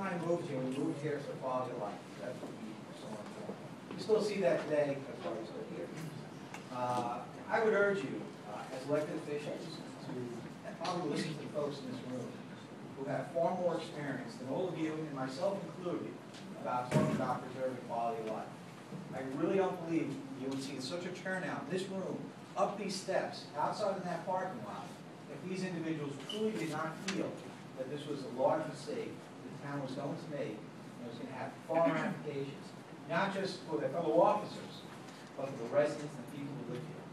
kind of moved here, we moved here for quality of life. That's what we so important. We still see that today, that's why we're still here. I would urge you, as elected officials, to probably listen to the folks in this room who have far more experience than all of you, and myself included, about talking about preserving quality of life. I really don't believe you would see such a turnout in this room, up these steps, outside in that parking lot, if these individuals truly did not feel that this was a large mistake the town was going to make, and it was going to have far ramifications, not just for their fellow officers, but for the residents and the people who live here.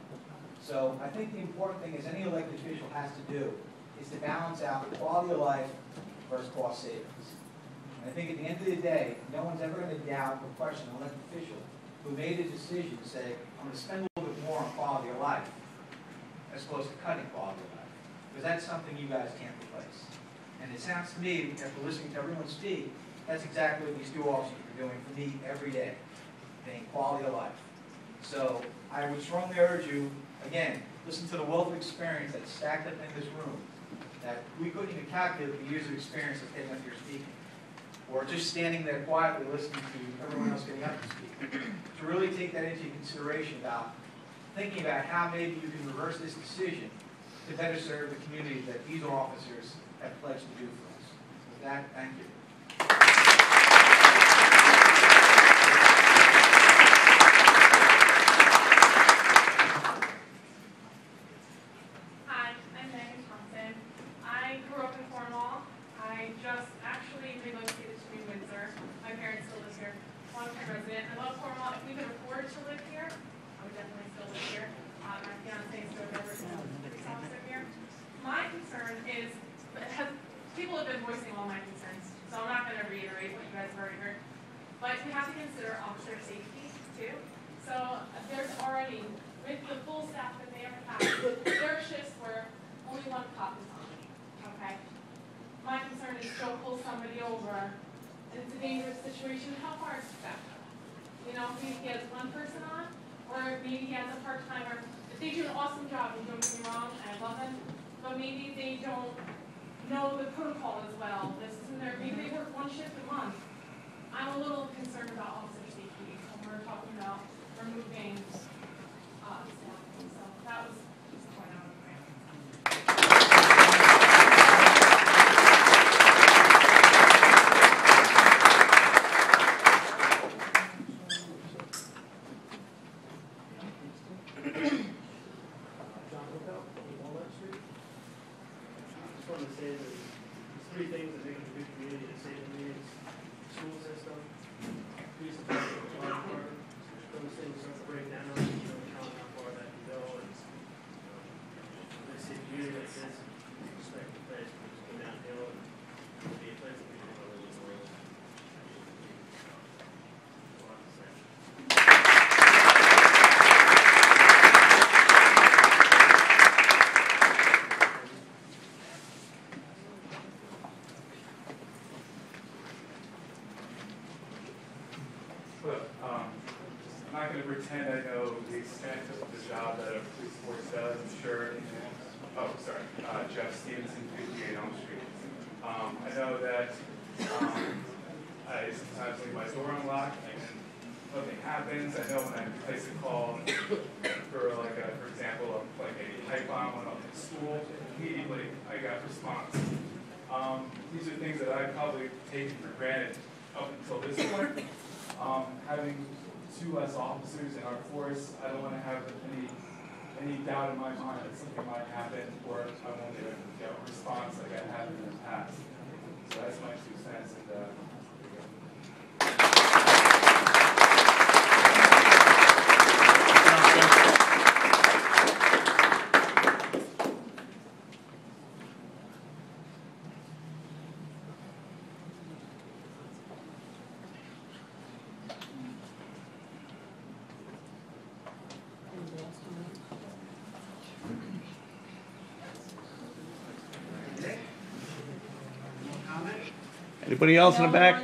So I think the important thing is any elected official has to do is to balance out the quality of life versus cost savings. And I think at the end of the day, no one's ever going to doubt or question an elected official who made a decision to say, I'm going to spend a little bit more on quality of life as opposed to cutting quality of life. Because that's something you guys can't replace. And it sounds to me, after listening to everyone speak, that's exactly what these two officers are doing for me every day, being quality of life. So I would strongly urge you, again, listen to the wealth of experience that's stacked up in this room, that we couldn't even calculate the years of experience of taking up here speaking, or just standing there quietly listening to everyone else getting up to speak. To really take that into consideration about thinking about how maybe you can reverse this decision to better serve the community that these officers have pledged to do for us. With that, thank you. Hi, I'm Megan Thompson. I grew up in Cornwall. I just actually relocated to New Windsor. My parents still live here. Long-term resident. I love Cornwall. If we could afford to live here, I would definitely still live here. My fiance is still over to police officer here. My concern is, people have been voicing all my concerns, so I'm not going to reiterate what you guys have already heard. But we have to consider officer safety too. So there's already, with the full staff that they have, there are shifts where only one cop is on. Okay. My concern is to pull somebody over, and it's a dangerous situation. How far is that? You know, maybe he has one person on, or maybe he has a part-timer. If they do an awesome job, and don't get me wrong, I love them, but maybe they don't know the protocol as well. This isn't there. Maybe they work one shift a month. I'm a little concerned about officer safety when we're talking about removing staff. So that was just a point I would bring. Three things that make a good community to save communities: school system, police department, fire department. Those things start to break down, you know, count how far that can go, and they see a community like this, expect the place to just go downhill and it'll be a place that people don't live in the world. I'm not going to pretend I know the extent of the job that a police force does. I'm sure. Jeff Stevenson, 58 Elm Street. I know that I sometimes leave my door unlocked and nothing happens. I know when I place a call for, for example, like a pipe bomb went up in school, immediately I got response. These are things that I probably taken for granted up until this point. Having 2 less officers in our force, I don't want to have any doubt in my mind that something might happen or I won't get a response like I have in the past. So that's my 2 cents. Anybody else in the back?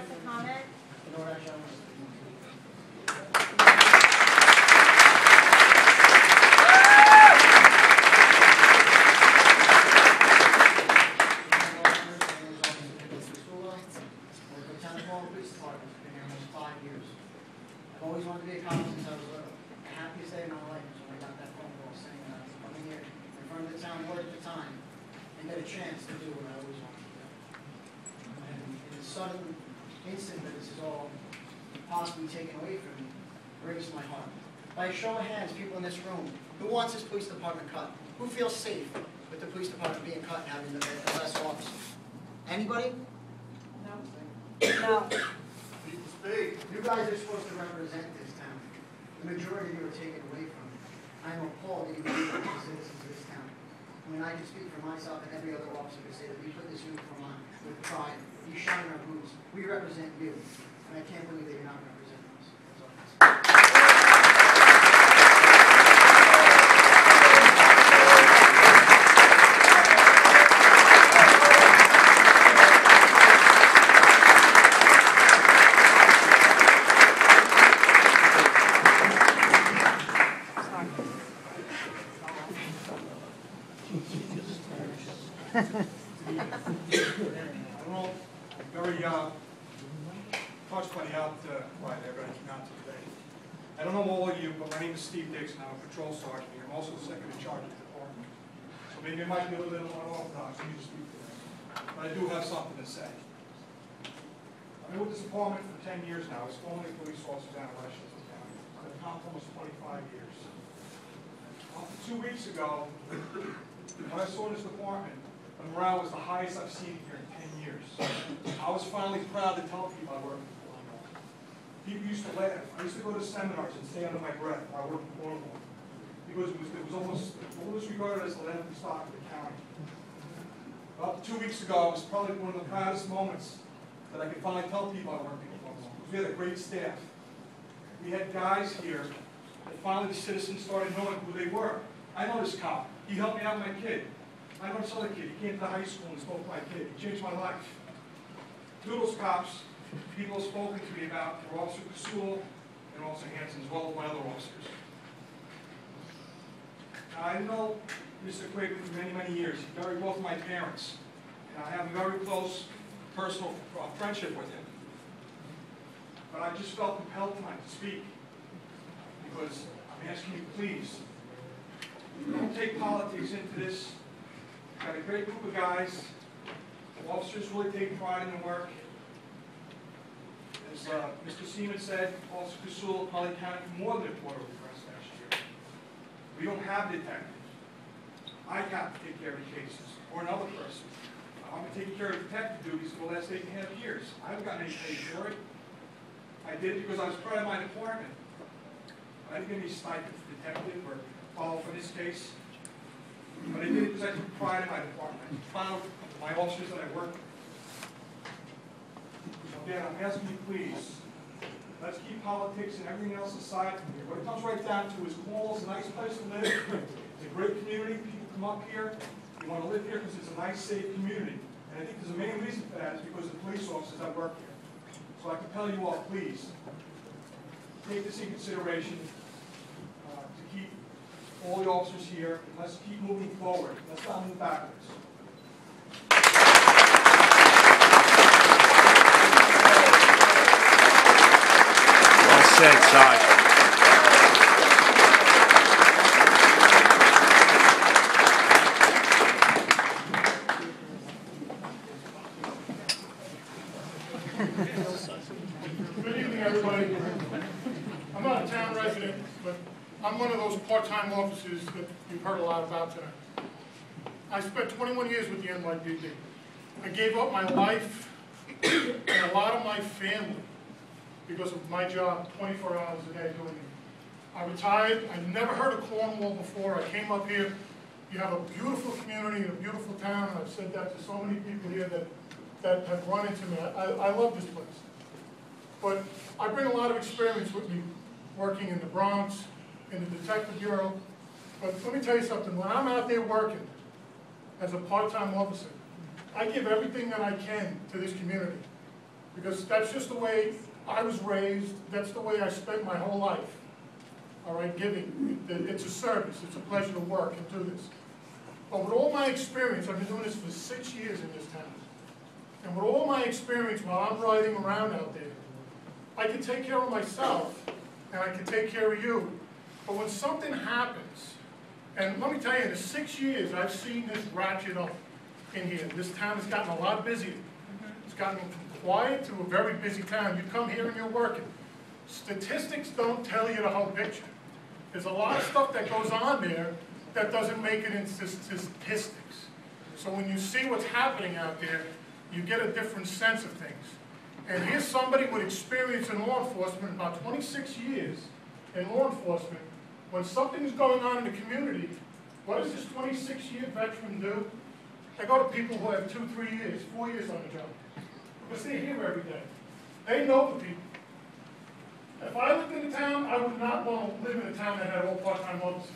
police department. I've been here almost 5 years. I've always wanted to be a cop since I was little. The happiest day of my life was when I got that phone call saying that I was coming here in front of the town board at the time and get a chance to do what I always wanted to do. And in the sudden instant that this is all possibly taken away from me, breaks my heart. By a show of hands, people in this room, who wants this police department cut? Who feels safe with the police department being cut and having the less officers? Anybody? No. No. You guys are supposed to represent this town. The majority of you are taken away from it. I am appalled that you believe in the citizens of this town. I mean, I can speak for myself and every other officer to say that we put this uniform on with pride. You shine our boots. We represent you. And I can't believe that you're not representing us. That's all I'm saying. Very touched by the outcry that everybody came out to today. I don't know all of you, but my name is Steve Dixon. I'm a patrol sergeant here. I'm also the second in charge of the department. So maybe it might be a little bit unorthodox for me to speak today, but I do have something to say. I've been with this department for 10 years now. It's only police officer down in Westchester County. I've been for almost 25 years. 2 weeks ago, when I saw this department, the morale was the highest I've seen here in 10 years. I was finally proud to tell people I work in Cornwall. People used to laugh. I used to go to seminars and stay under my breath when I worked in Cornwall. Because it was almost regarded as the laughing stock of the county. About 2 weeks ago, it was probably one of the proudest moments that I could finally tell people I worked in Cornwall. Because we had a great staff. We had guys here that finally the citizens started knowing who they were. I know this cop. He helped me out with my kid. I know this other kid. He came to high school and spoke to my kid. He changed my life. Two of those cops, people have spoken to me about were Officer Kasul and Officer Hanson, as well as my other officers. Now, I know Mr. Quaker for many, many years. He married both of my parents. And I have a very close personal friendship with him. But I just felt compelled tonight to speak because I'm asking you, please, don't take politics into this. We've got a great group of guys. The officers really take pride in their work. As Mr. Seaman said, Officer Kasul probably counted for more than a quarter of the press last year. We don't have detectives. I have to take care of the cases, or another person. I've been taking care of detective duties for the last 8.5 years. I haven't gotten any pay for it. I did it because I was proud of my department. I didn't get any stipend for detective or follow for this case. But I did it because I took pride in my department. I'm proud of my officers that I work with. Again, I'm asking you, please, let's keep politics and everything else aside from here. What it comes right down to is Cornwall's a nice place to live. It's a great community. People come up here. You want to live here because it's a nice, safe community. And I think there's a main reason for that is because of the police officers that work here. So I can tell you all, please, take this in consideration to keep all the officers here. And let's keep moving forward. Let's not move backwards. Well said, Sarge. Good evening, everybody. I'm not a town resident, but I'm one of those part-time officers that you've heard a lot about tonight. I spent 21 years with the NYPD. I gave up my life and a lot of my family because of my job 24 hours a day doing it. I retired. I never heard of Cornwall before. I came up here. You have a beautiful community, a beautiful town, and I've said that to so many people here that have run into me. I love this place. But I bring a lot of experience with me working in the Bronx, in the Detective Bureau. But let me tell you something, when I'm out there working as a part-time officer, I give everything that I can to this community. Because that's just the way I was raised, that's the way I spent my whole life. All right, giving. It's a service, it's a pleasure to work and do this. But with all my experience, I've been doing this for 6 years in this town. And with all my experience while I'm riding around out there, I can take care of myself, and I can take care of you. But when something happens, and let me tell you, in the 6 years, I've seen this ratchet up in here. This town has gotten a lot busier. It's gotten from quiet to a very busy town. You come here and you're working. Statistics don't tell you the whole picture. There's a lot of stuff that goes on there that doesn't make it into statistics. So when you see what's happening out there, you get a different sense of things. And here's somebody with experience in law enforcement, about 26 years in law enforcement. When something's going on in the community, what does this 26-year veteran do? They go to people who have 2, 3 years, 4 years on the job. Because they're here every day. They know the people. If I lived in a town, I would not want to live in a town that had all part-time officers.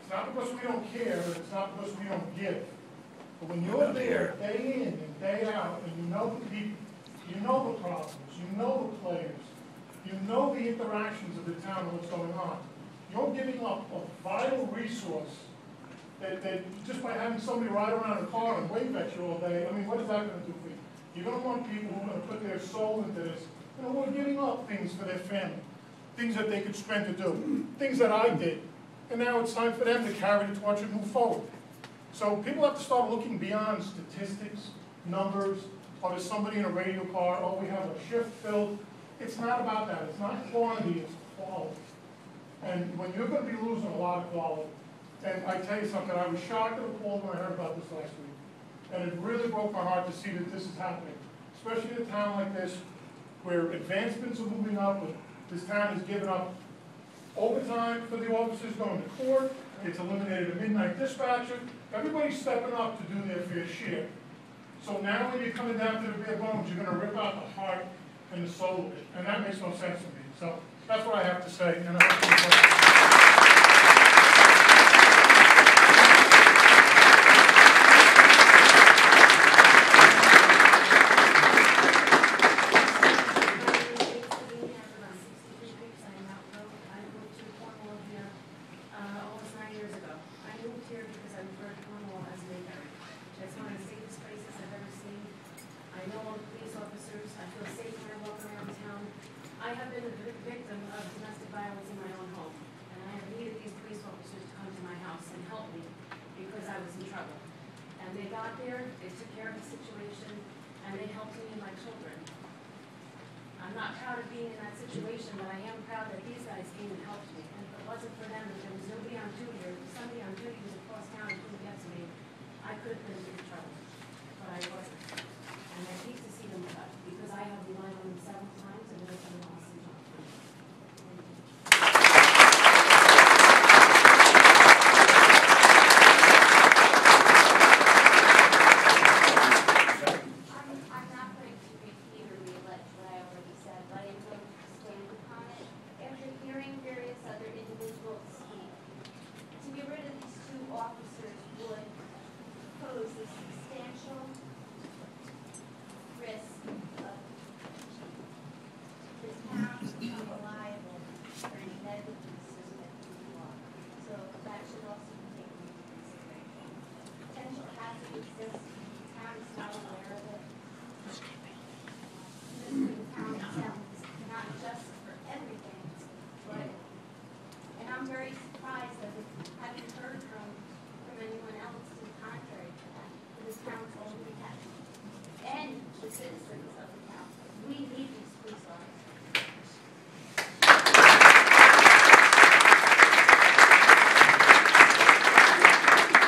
It's not because we don't care, and it's not because we don't give. But when you're there, day in and day out, and you know the people, you know the problems, you know the players, you know the interactions of the town and what's going on, you're giving up a vital resource that just by having somebody ride around a car and wave at you all day, I mean, what is that going to do for you? You're going to want people who are going to put their soul into this. You know, we're giving up things for their family, things that they could spend to do, things that I did, and now it's time for them to carry the torch and move forward. So people have to start looking beyond statistics, numbers, or there's somebody in a radio car, oh, we have a shift filled. It's not about that. It's not quantity, it's quality. And when you're going to be losing a lot of quality, and I tell you something, I was shocked and appalled when I heard about this last week. And it really broke my heart to see that this is happening, especially in a town like this, where advancements are moving up, and this town has given up overtime for the officers going to court. It's eliminated a midnight dispatcher. Everybody's stepping up to do their fair share. So now when you're coming down to the bare bones, you're going to rip out the heart and the soul of it. And that makes no sense to me. So that's what I have to say. And I have been a victim of domestic violence in my own home, and I have needed these police officers to come to my house and help me because I was in trouble. And they got there, they took care of the situation, and they helped me and my children. I'm not proud of being in that situation, but I am proud that these guys came and helped me. And if it wasn't for them, if there was nobody on duty, or if somebody on duty was across town and couldn't get to me, I could have been in big trouble. But I wasn't. And I hate to see them cut, because I have relied on them several times, and they're coming off.